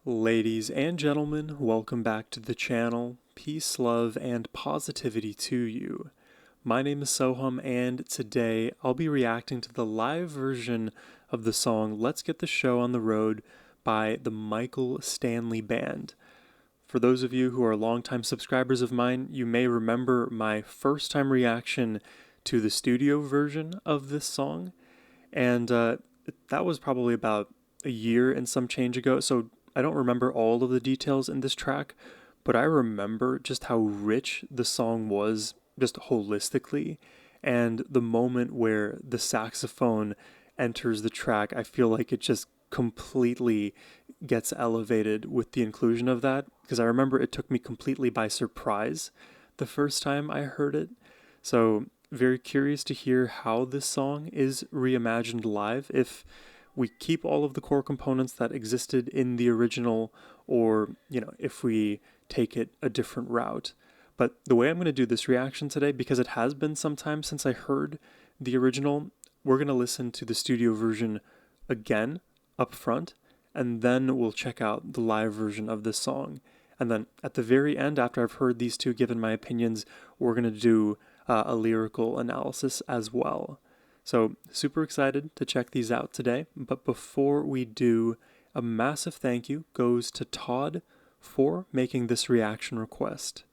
Ladies and gentlemen, welcome back to the channel. Peace, love, and positivity to you. My name is Sohum, and today I'll be reacting to the live version of the song Let's Get the Show on the Road by the Michael Stanley Band. For those of you who are longtime subscribers of mine, you may remember my first time reaction to the studio version of this song, and that was probably about a year and some change ago, so I don't remember all of the details in this track, but I remember just how rich the song was, just holistically, and the moment where the saxophone enters the track, I feel like it just completely gets elevated with the inclusion of that, because I remember it took me completely by surprise the first time I heard it. So very curious to hear how this song is reimagined live, if we keep all of the core components that existed in the original, or, if we take it a different route. But the way I'm going to do this reaction today, because it has been some time since I heard the original, we're going to listen to the studio version again up front, and then we'll check out the live version of this song. And then at the very end, after I've heard these two, given my opinions, we're going to do a lyrical analysis as well. So super excited to check these out today, but before we do, a massive thank you goes to Todd for making this reaction request.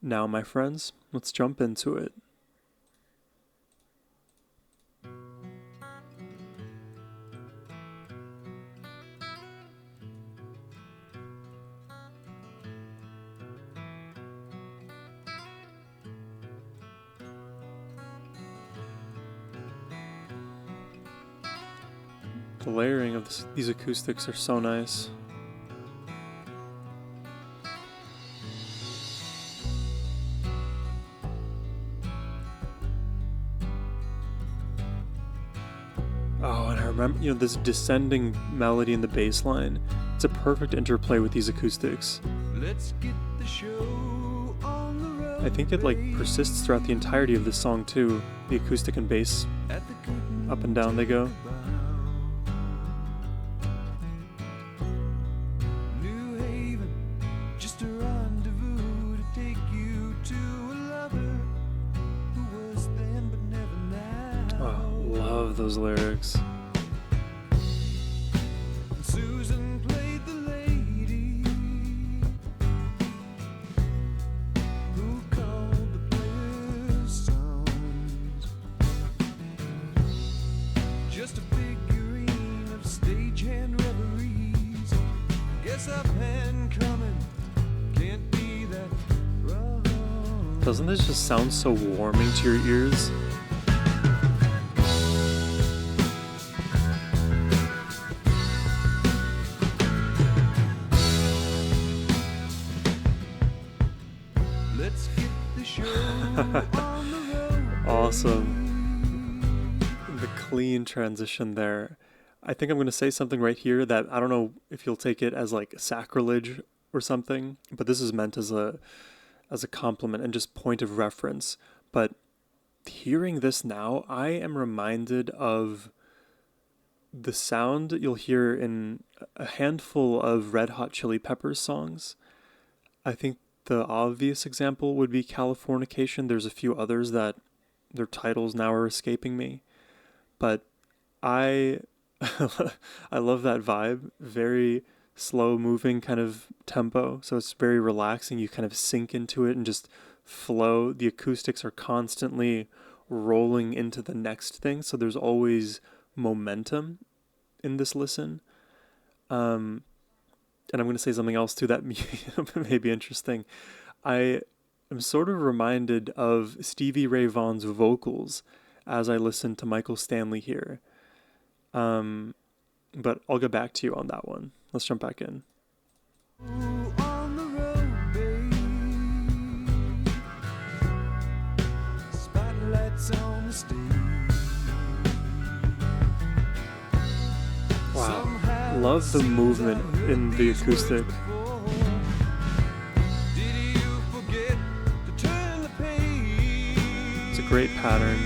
Now, my friends, let's jump into it. The layering of these acoustics are so nice. Oh, and I remember, this descending melody in the bass line. It's a perfect interplay with these acoustics. Let's get the show on the road, I think it persists throughout the entirety of this song too. The acoustic and bass, up and down they go. Love those lyrics. Susan played the lady who called the players songs. Just a figurine of stagehand reveries. Guess I've been coming, can't be that wrong. Doesn't this just sound so warming to your ears? Awesome. The clean transition there. I think I'm going to say something right here that I don't know if you'll take it as sacrilege or something, but this is meant as a compliment and just point of reference. But hearing this now, I am reminded of the sound you'll hear in a handful of Red Hot Chili Peppers songs. I think the obvious example would be Californication. There's a few others that their titles now are escaping me, but I love that vibe. Very slow moving kind of tempo, so it's very relaxing. You kind of sink into it and just flow. The acoustics are constantly rolling into the next thing, so there's always momentum in this listen. And I'm going to say something else too that may be interesting. I am sort of reminded of Stevie Ray Vaughan's vocals as I listen to Michael Stanley here. But I'll get back to you on that one. Let's jump back in. On the road, babe. Spotlights on the stage. Wow. Love the movement in the acoustic. It's a great pattern.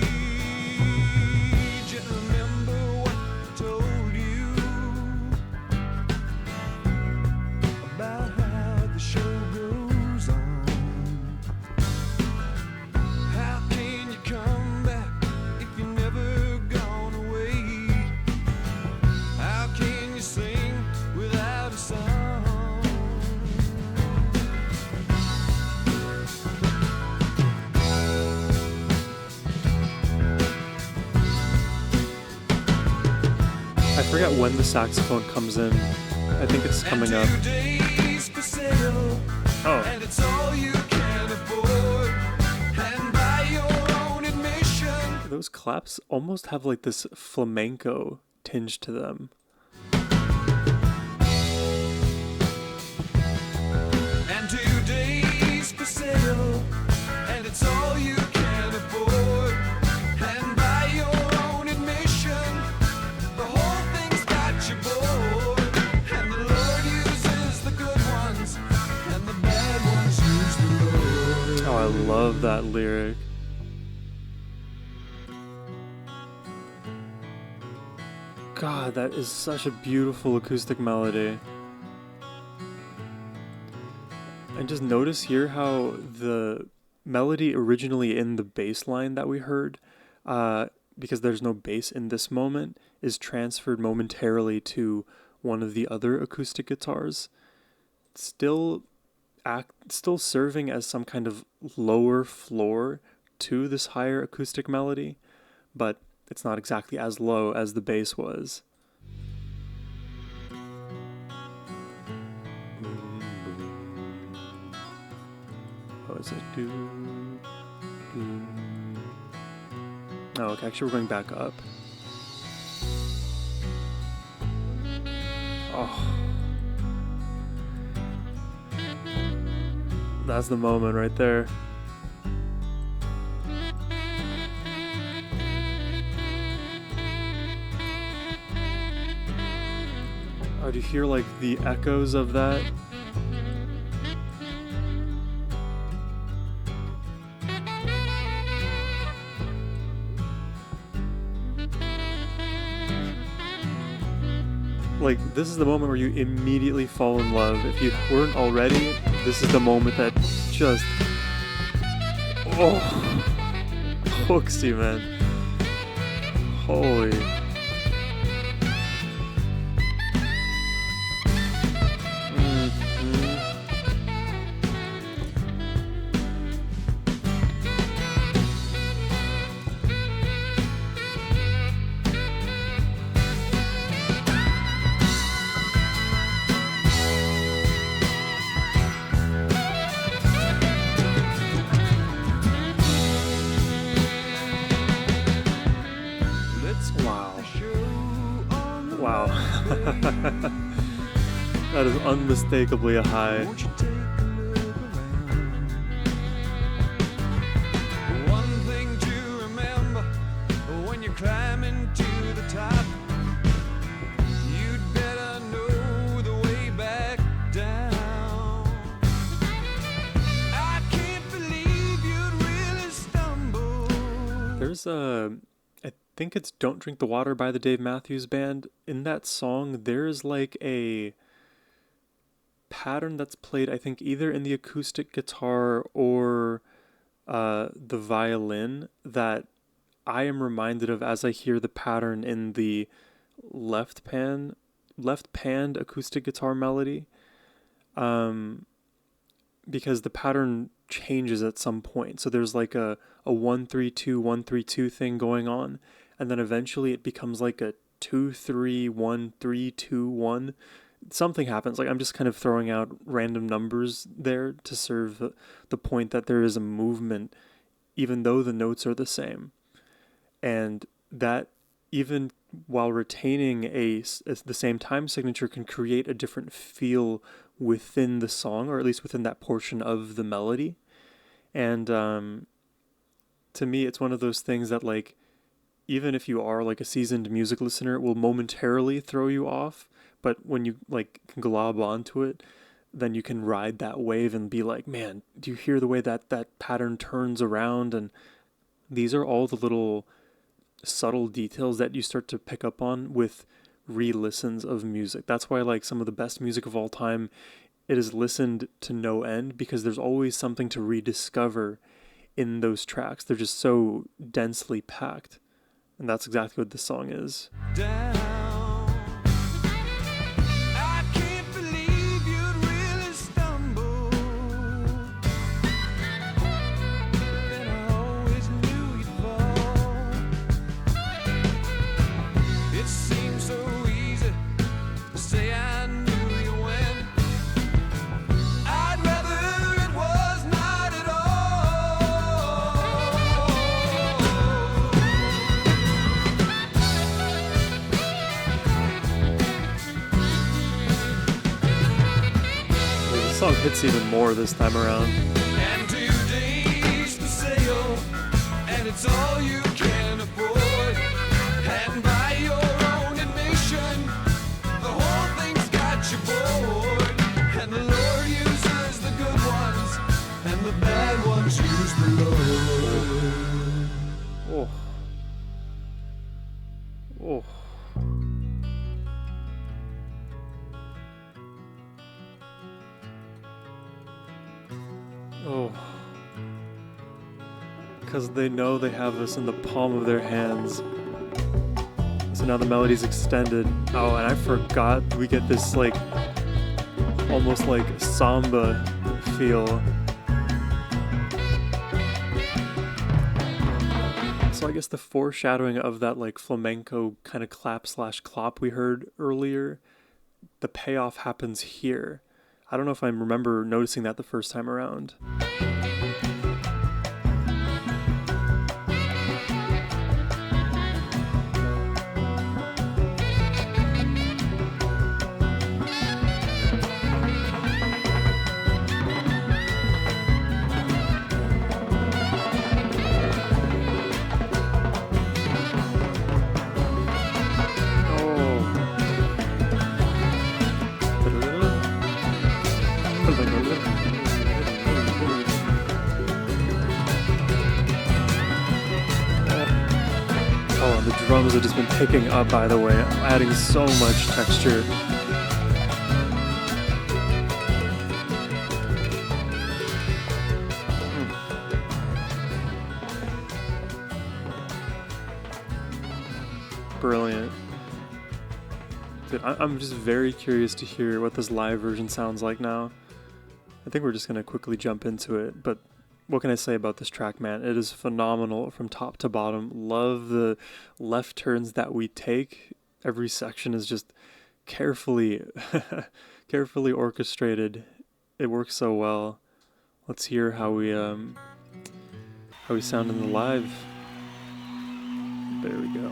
forget when the saxophone comes in. I think it's coming up. Oh. And it's all you can afford. And by your own admission, those claps almost have like this flamenco tinge to them. And today's for sale, and it's all you can afford. And by your own admission, the whole thing's got you bored. And the Lord uses the good ones, and the bad ones use the Lord. Oh, I love that lyric. God, that is such a beautiful acoustic melody. And just notice here how the melody originally in the bass line that we heard, because there's no bass in this moment, is transferred momentarily to one of the other acoustic guitars, still serving as some kind of lower floor to this higher acoustic melody, but it's not exactly as low as the bass was. What was it? Oh, okay, actually we're going back up. Oh. That's the moment right there. Oh, do you hear like the echoes of that? Like, this is the moment where you immediately fall in love. If you weren't already, this is the moment that just, oh, hooks you, man. Holy. Wow. That is unmistakably a high. One thing to remember when you're climbing to the top, you'd better know the way back down. I can't believe you'd really stumble. There's I think it's Don't Drink the Water by the Dave Matthews Band. In that song, there's like a pattern that's played, I think, either in the acoustic guitar or the violin that I am reminded of as I hear the pattern in the left panned acoustic guitar melody. Because the pattern changes at some point. So there's like a 1-3-2, 1-3-2 thing going on. And then eventually it becomes like a 2-3-1-3-2-1. Something happens. Like, I'm just kind of throwing out random numbers there to serve the point that there is a movement, even though the notes are the same. And that, even while retaining the same time signature, can create a different feel within the song, or at least within that portion of the melody. And to me, it's one of those things that, like, even if you are like a seasoned music listener, it will momentarily throw you off. But when you like can glob onto it, then you can ride that wave and be like, man, do you hear the way that pattern turns around? And these are all the little subtle details that you start to pick up on with re-listens of music. That's why, like, some of the best music of all time, it is listened to no end, because there's always something to rediscover in those tracks. They're just so densely packed. And that's exactly what this song is. I can't believe you'd really stumble. And I always knew you'd fall. It seems so easy. song hits even more this time around. And 2 days to sail, and it's all you can afford. And by your own admission, the whole thing's got you bored. And the Lord uses the good ones, and the bad ones use the Lord. Oh. Oh. Oh. Because they know they have us in the palm of their hands. So now the melody's extended. Oh, and I forgot we get this, like, almost like samba feel. So I guess the foreshadowing of that, like, flamenco kind of clap/clop we heard earlier, the payoff happens here. I don't know if I remember noticing that the first time around. Oh, and the drums have just been picking up, by the way, adding so much texture. Brilliant. Dude, I'm just very curious to hear what this live version sounds like now. I think we're just going to quickly jump into it, but what can I say about this track, man? It is phenomenal from top to bottom. Love the left turns that we take. Every section is just carefully orchestrated. It works so well. Let's hear how we sound in the live. There we go.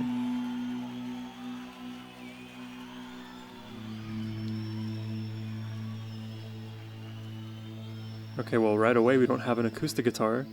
Okay, well, right away we don't have an acoustic guitar.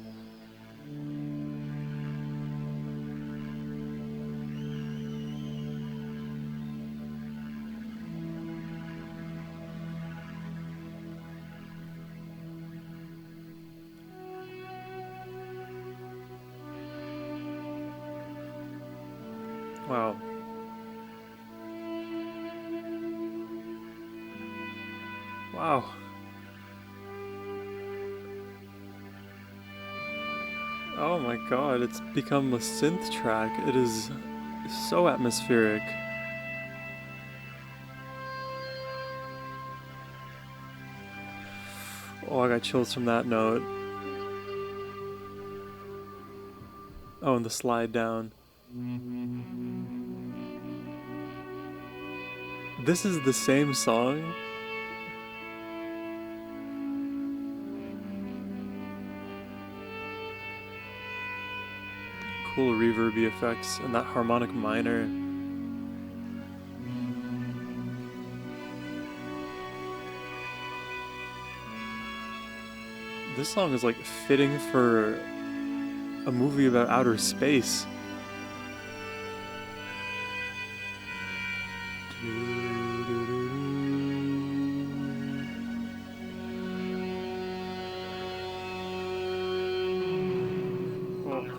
Wow. Wow. Oh my god, it's become a synth track. It is so atmospheric. Oh, I got chills from that note. Oh, and the slide down. This is the same song? Cool reverby effects and that harmonic minor. This song is like fitting for a movie about outer space.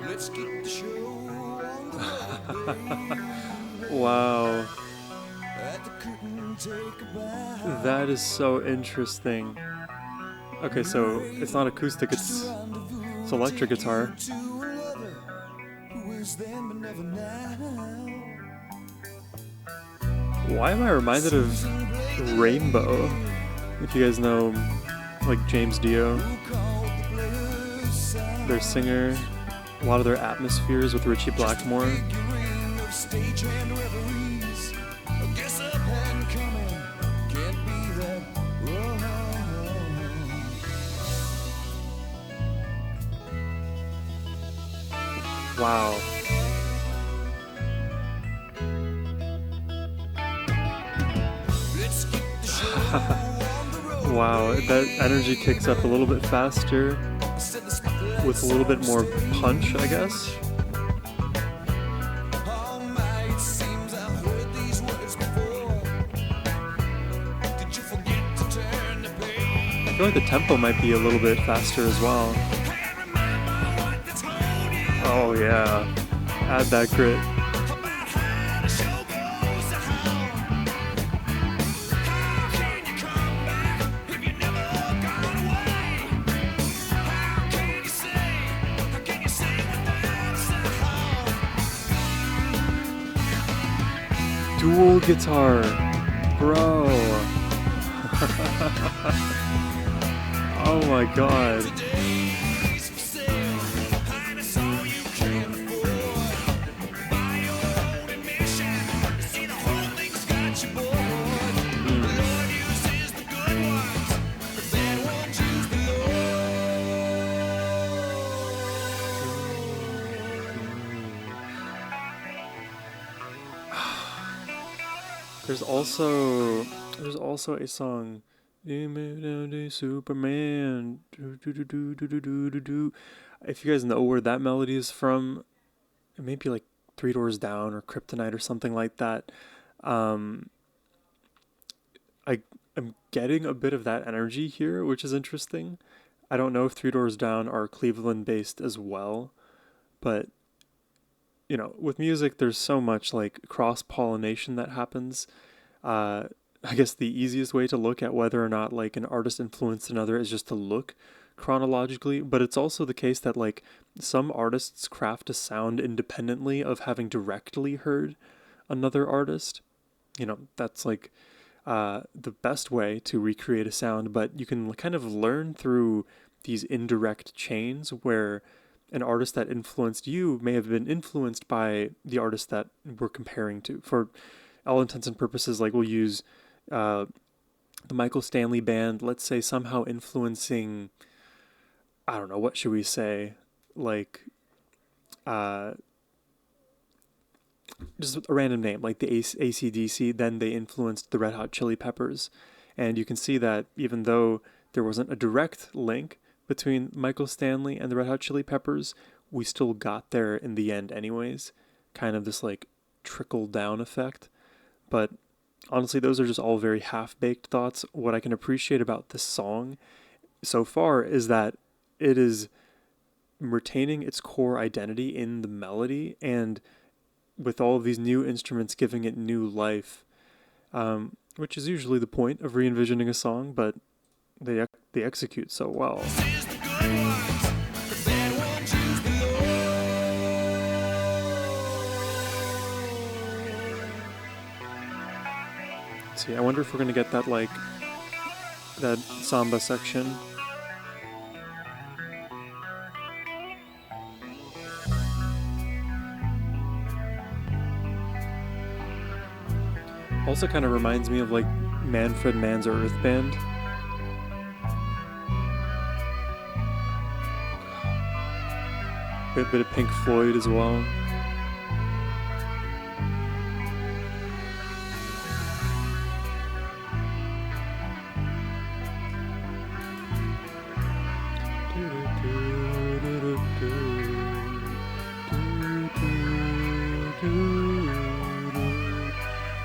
Let's get the show on the road. Wow. At the curtain, take a bow. That is so interesting. Okay, so it's not acoustic, it's electric guitar. Why am I reminded of Rainbow? If you guys know, like, James Dio, their singer, a lot of their atmospheres with Richie Blackmore. Wow. Wow, that energy kicks up a little bit faster with a little bit more punch, I guess. I feel like the tempo might be a little bit faster as well. Oh yeah, add that grit. Dual guitar, bro. Oh my god. There's also a song, Superman. If you guys know where that melody is from, it may be like Three Doors Down or Kryptonite or something like that. I'm getting a bit of that energy here, which is interesting. I don't know if Three Doors Down are Cleveland based as well, but you know, with music, there's so much like cross pollination that happens. I guess the easiest way to look at whether or not like an artist influenced another is just to look chronologically, but it's also the case that like some artists craft a sound independently of having directly heard another artist. You know, that's like the best way to recreate a sound, but you can kind of learn through these indirect chains where an artist that influenced you may have been influenced by the artist that we're comparing to. For all intents and purposes, like we'll use the Michael Stanley band, let's say somehow influencing, I don't know, what should we say? Like, just a random name, like the AC/DC, then they influenced the Red Hot Chili Peppers. And you can see that even though there wasn't a direct link between Michael Stanley and the Red Hot Chili Peppers, we still got there in the end anyways. Kind of this like trickle down effect. But honestly, those are just all very half-baked thoughts. What I can appreciate about this song so far is that it is retaining its core identity in the melody, and with all of these new instruments giving it new life, which is usually the point of re-envisioning a song, but they execute so well. See, I wonder if we're gonna get that like that samba section. Also kind of reminds me of like Manfred Mann's Earth Band. A bit of Pink Floyd as well.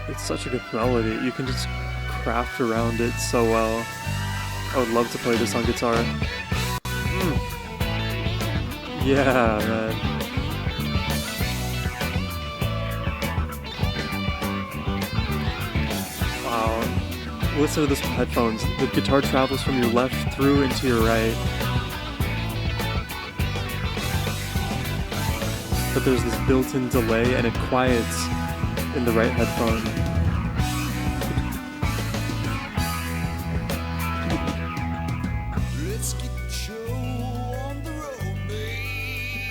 It's such a good melody. You can just craft around it so well. I would love to play this on guitar. Yeah, man. Wow. Listen to this with headphones. The guitar travels from your left through into your right. But there's this built-in delay and it quiets in the right headphone. Let's get the show on the road, baby.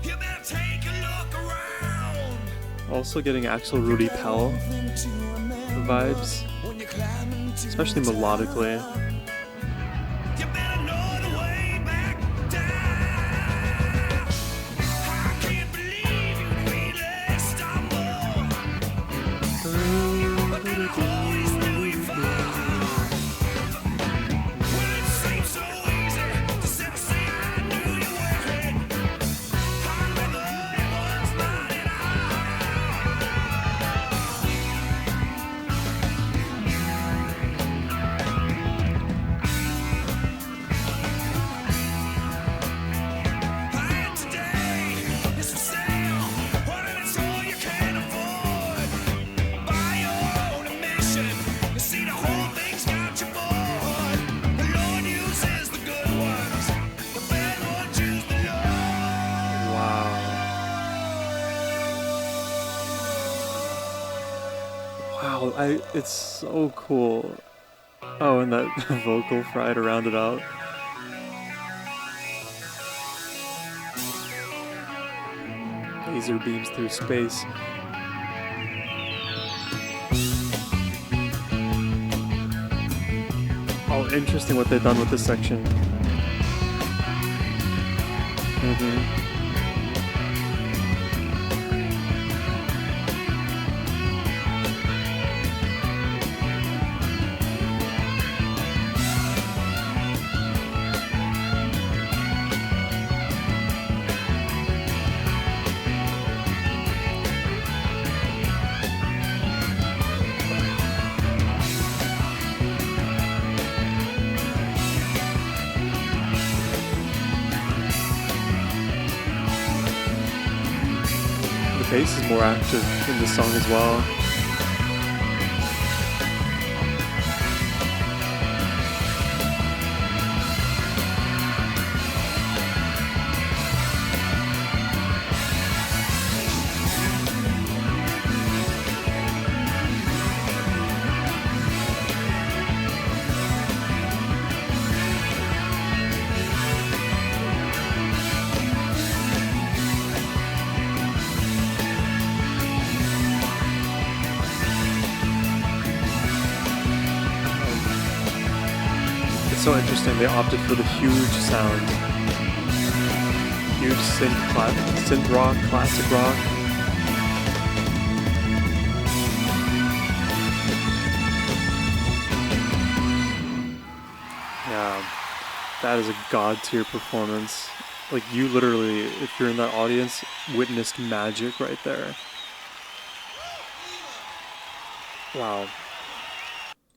You better take a look around. Also getting Axel Rudy Pell vibes, especially melodically. You better know the way back down. I can't believe you really stumbled. But then I always knew you found. it's so cool. Oh, and that vocal fry to round it out. Laser beams through space. Oh, interesting what they've done with this section. Mm-hmm. The bass is more active in this song as well. It's so interesting, they opted for the huge sound. Huge synth rock, classic rock. Yeah, that is a god tier performance. Like, you literally, if you're in that audience, witnessed magic right there. Wow.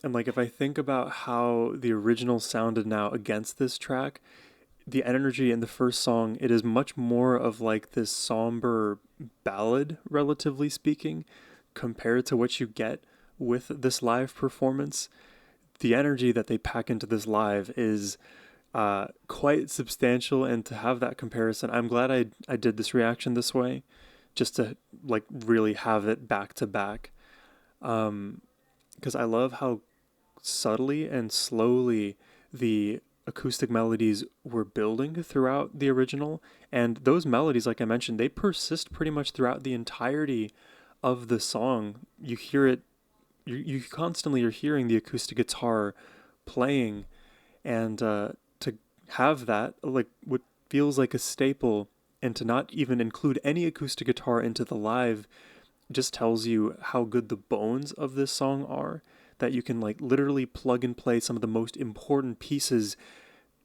And like, if I think about how the original sounded now against this track, the energy in the first song, it is much more of like this somber ballad, relatively speaking, compared to what you get with this live performance. The energy that they pack into this live is quite substantial, and to have that comparison, I'm glad I did this reaction this way, just to like really have it back to back. Because I love how subtly and slowly the acoustic melodies were building throughout the original, and those melodies, like I mentioned, they persist pretty much throughout the entirety of the song. You hear it, you constantly are hearing the acoustic guitar playing, and to have that, like what feels like a staple, and to not even include any acoustic guitar into the live, just tells you how good the bones of this song are, that you can like literally plug and play some of the most important pieces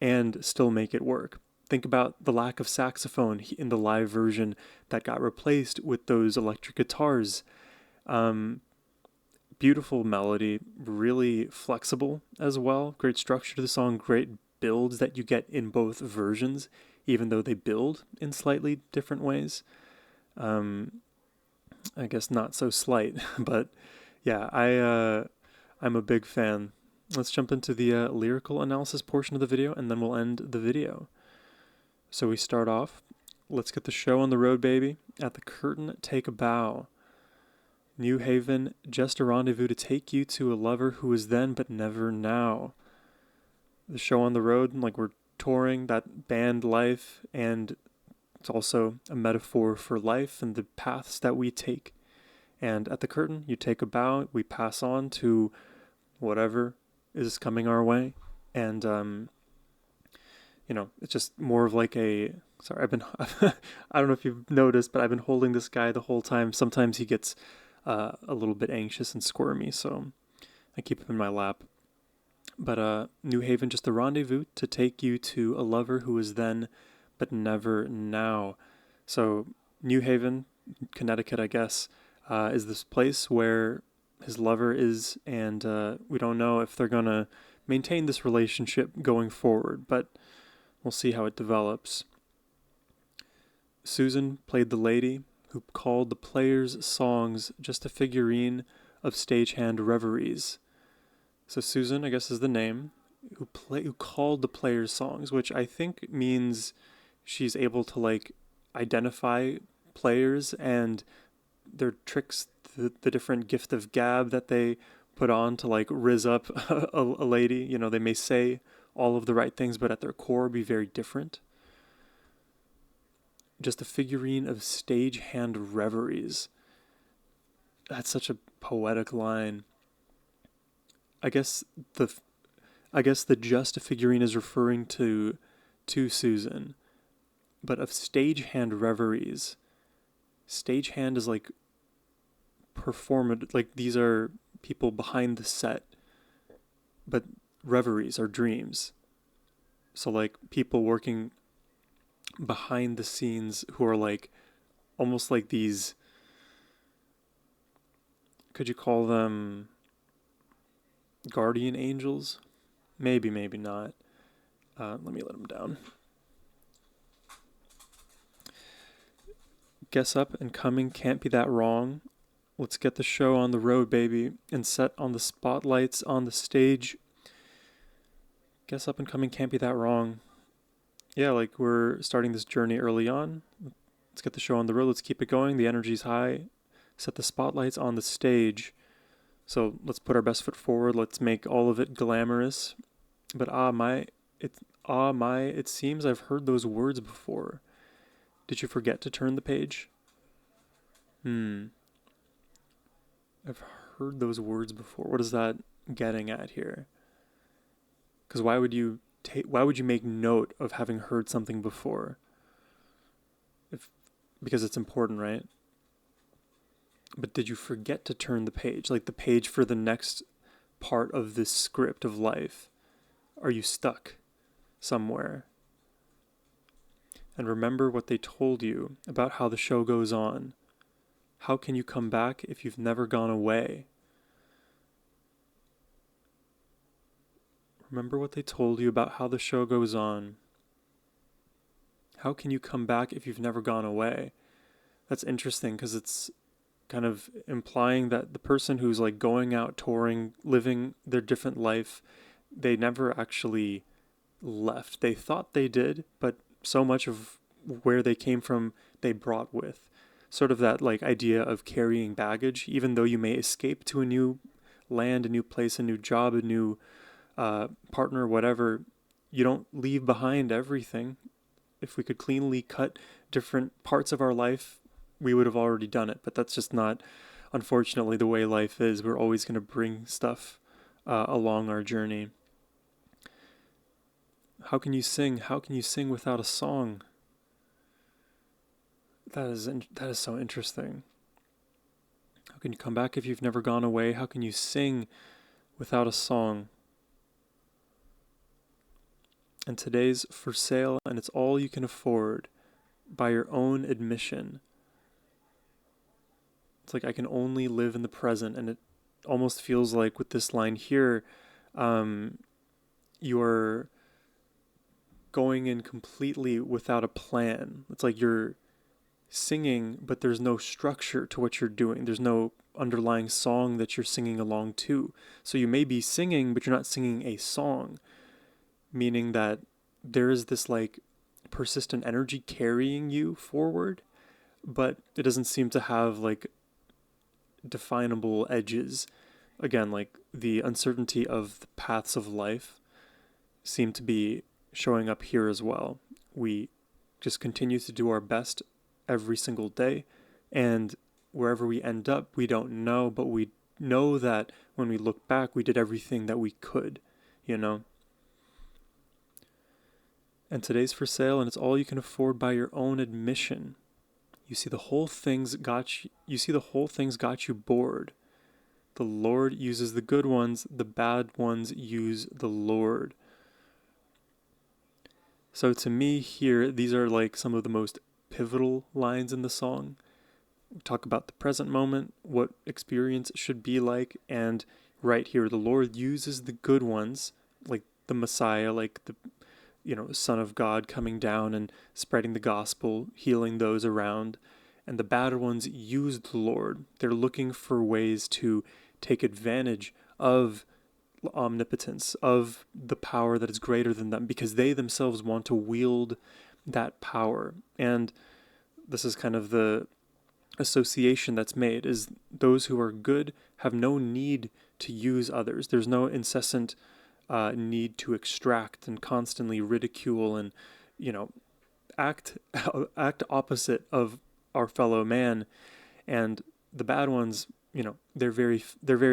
and still make it work. Think about the lack of saxophone in the live version that got replaced with those electric guitars. Beautiful melody, really flexible as well. Great structure to the song, great builds that you get in both versions, even though they build in slightly different ways. I guess not so slight, but yeah, I'm a big fan. Let's jump into the lyrical analysis portion of the video, and then we'll end the video. So we start off. Let's get the show on the road, baby. At the curtain, take a bow. New Haven, just a rendezvous to take you to a lover who is then but never now. The show on the road, like we're touring that band life, and it's also a metaphor for life and the paths that we take. And at the curtain, you take a bow, we pass on to whatever is coming our way. And, it's just more of like a, sorry, I don't know if you've noticed, but I've been holding this guy the whole time. Sometimes he gets a little bit anxious and squirmy, so I keep him in my lap. But New Haven, just a rendezvous to take you to a lover who is then but never now. So New Haven, Connecticut, I guess, is this place where his lover is, and we don't know if they're going to maintain this relationship going forward, but we'll see how it develops. Susan played the lady who called the players' songs just a figurine of stagehand reveries. So Susan, I guess, is the name, who called the players' songs, which I think means she's able to like identify players and their tricks the different gift of gab that they put on to like riz up a lady. You know, they may say all of the right things, but at their core be very different. Just a figurine of stagehand reveries. That's such a poetic line. I guess the just a figurine is referring to Susan, but of stagehand reveries. Stagehand is like like these are people behind the set, but reveries are dreams. So like people working behind the scenes who are like almost like these, could you call them guardian angels? Maybe, maybe not. Let me let them down. Guess up and coming can't be that wrong. Let's get the show on the road, baby, and set on the spotlights on the stage. Guess up and coming can't be that wrong. Yeah, like we're starting this journey early on. Let's get the show on the road. Let's keep it going. The energy's high. Set the spotlights on the stage. So let's put our best foot forward. Let's make all of it glamorous. But it seems I've heard those words before. Did you forget to turn the page? I've heard those words before. What is that getting at here? Because why would you make note of having heard something before? Because it's important, right? But did you forget to turn the page? Like the page for the next part of this script of life? Are you stuck somewhere? And remember what they told you about how the show goes on. How can you come back if you've never gone away? Remember what they told you about how the show goes on. How can you come back if you've never gone away? That's interesting because it's kind of implying that the person who's like going out touring, living their different life, they never actually left. They thought they did, but so much of where they came from, they brought with. Sort of that like idea of carrying baggage, even though you may escape to a new land, a new place, a new job, a new partner, whatever, you don't leave behind everything. If we could cleanly cut different parts of our life, we would have already done it. But that's just not, unfortunately, the way life is. We're always going to bring stuff along our journey. How can you sing? How can you sing without a song? That is so interesting. How can you come back if you've never gone away? How can you sing without a song? And today's for sale, and it's all you can afford by your own admission. It's like I can only live in the present, and it almost feels like with this line here, you're going in completely without a plan. It's like you're singing, but there's no structure to what you're doing. There's no underlying song that you're singing along to. So you may be singing, but you're not singing a song, meaning that there is this like persistent energy carrying you forward, but it doesn't seem to have like definable edges. Again, like the uncertainty of the paths of life seem to be showing up here as well. We just continue to do our best every single day, and wherever we end up, we don't know, but we know that when we look back, we did everything that we could, you know? And today's for sale, and it's all you can afford by your own admission. You see the whole thing's got you bored. The Lord uses the good ones, the bad ones use the Lord. So to me here, these are like some of the most pivotal lines in the song. We talk about the present moment, what experience should be like, and right here, the Lord uses the good ones, like the Messiah, like the Son of God coming down and spreading the gospel, healing those around. And the bad ones use the Lord. They're looking for ways to take advantage of omnipotence, of the power that is greater than them, because they themselves want to wield that power. And this is kind of the association that's made is those who are good have no need to use others. There's no incessant need to extract and constantly ridicule and, you know, act act opposite of our fellow man. And the bad ones, you know, they're very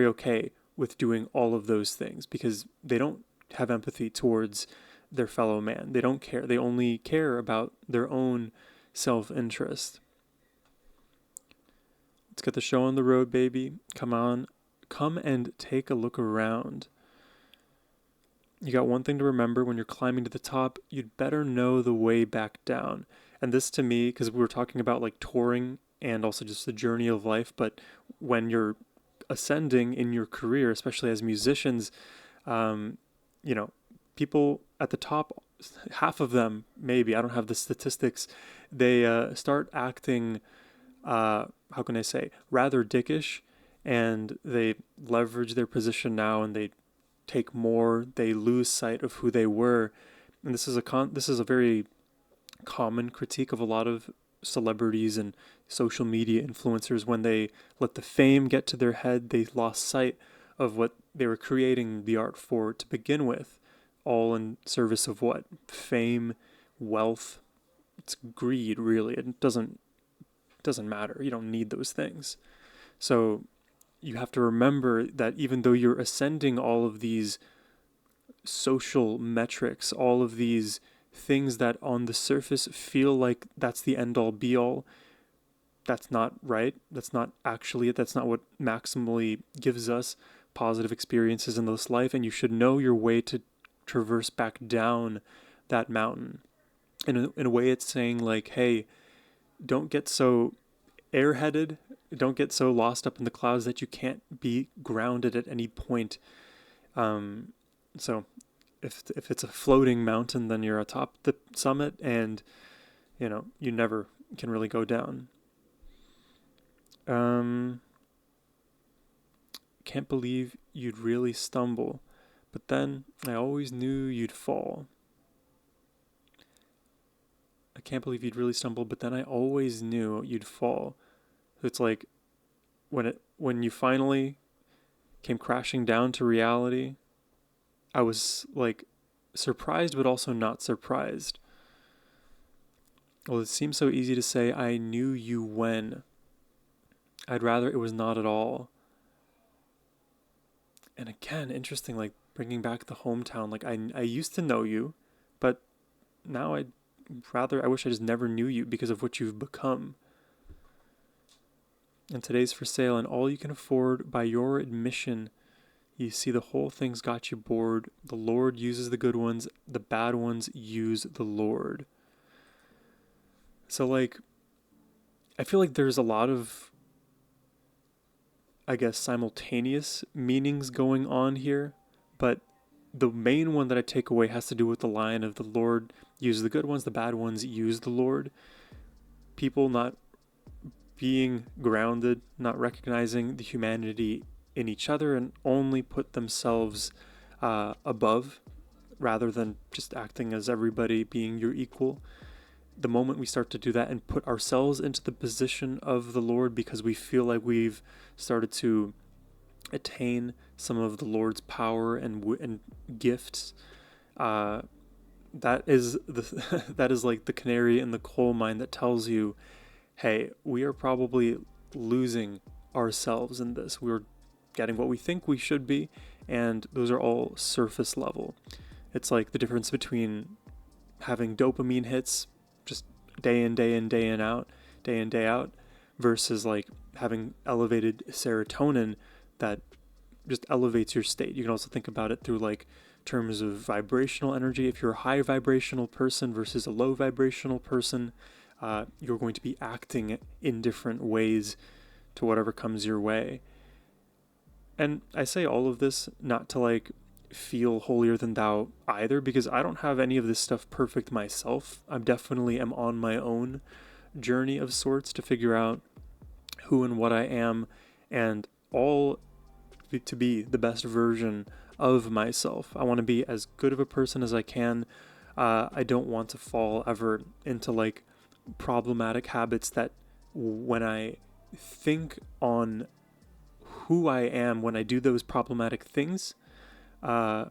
okay with doing all of those things because they don't have empathy towards their fellow man. They don't care. They only care about their own self-interest. Let's get the show on the road, baby. Come on. Come and take a look around. You got one thing to remember when you're climbing to the top, you'd better know the way back down. And this to me, because we were talking about like touring and also just the journey of life, but when you're ascending in your career, especially as musicians, you know, people at the top, half of them, maybe, I don't have the statistics, they start acting, how can I say, rather dickish, and they leverage their position now and they take more, they lose sight of who they were. And this is a very common critique of a lot of celebrities and social media influencers. When they let the fame get to their head, they lost sight of what they were creating the art for to begin with, all in service of what? Fame, wealth. It's greed, really. It doesn't matter. You don't need those things. So you have to remember that even though you're ascending all of these social metrics, all of these things that on the surface feel like that's the end all be all, that's not right. That's not actually it. That's not what maximally gives us positive experiences in this life. And you should know your way to traverse back down that mountain. In a way, it's saying like, hey, don't get so airheaded. Don't get so lost up in the clouds that you can't be grounded at any point. So if it's a floating mountain, then you're atop the summit and, you know, you never can really go down. Can't believe you'd really stumble, but then I always knew you'd fall. I can't believe you'd really stumble, but then I always knew you'd fall. So it's like when you finally came crashing down to reality, I was like surprised, but also not surprised. Well, it seems so easy to say, I knew you when. I'd rather it was not at all. And again, interesting, like bringing back the hometown. Like I used to know you, but now I wish I just never knew you because of what you've become. And today's for sale, and all you can afford by your admission. You see, the whole thing's got you bored. The Lord uses the good ones, the bad ones use the Lord. So, like, I feel like there's a lot of, I guess, simultaneous meanings going on here, but the main one that I take away has to do with the line of the Lord uses the good ones, the bad ones use the Lord. People not being grounded, not recognizing the humanity in each other, and only put themselves above rather than just acting as everybody, being your equal. The moment we start to do that and put ourselves into the position of the Lord because we feel like we've started to attain some of the Lord's power and gifts, that is that is like the canary in the coal mine that tells you, hey, we are probably losing ourselves in this. We're getting what we think we should be, and those are all surface level. It's like the difference between having dopamine hits just day in, day in, day in, day out, versus like having elevated serotonin that just elevates your state. You can also think about it through like terms of vibrational energy. If you're a high vibrational person versus a low vibrational person, you're going to be acting in different ways to whatever comes your way. And I say all of this not to like feel holier than thou either, because I don't have any of this stuff perfect myself. I definitely am on my own journey of sorts to figure out who and what I am, and all to be the best version of myself. I want to be as good of a person as I can. I don't want to fall ever into like problematic habits that when I think on who I am when I do those problematic things, I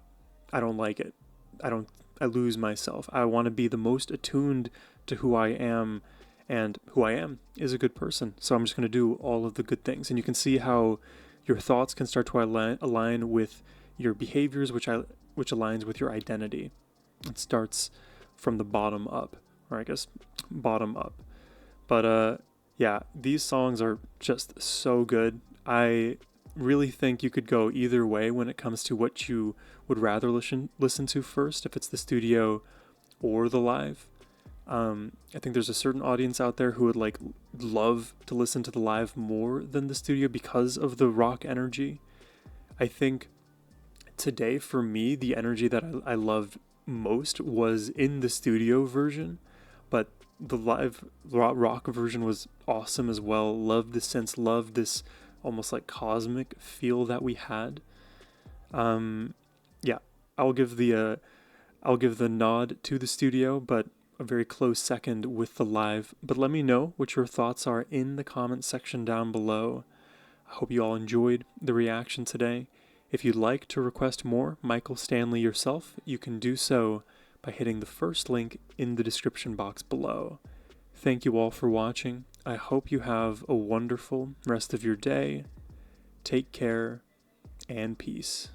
don't like it. I lose myself. I want to be the most attuned to who I am, and who I am is a good person. So I'm just going to do all of the good things. And you can see how your thoughts can start to align with your behaviors, which aligns with your identity. It starts from the bottom up, or I guess bottom up. But yeah, these songs are just so good. I really think you could go either way when it comes to what you would rather listen to first, if it's the studio or the live. I think there's a certain audience out there who would like love to listen to the live more than the studio because of the rock energy. I think today for me, the energy that I loved most was in the studio version, but the live rock version was awesome as well. Loved the sense, loved this almost like cosmic feel that we had. Yeah, I'll give the nod to the studio, but a very close second with the live. But let me know what your thoughts are in the comment section down below. I hope you all enjoyed the reaction today. If you'd like to request more Michael Stanley yourself, you can do so by hitting the first link in the description box below. Thank you all for watching. I hope you have a wonderful rest of your day. Take care and peace.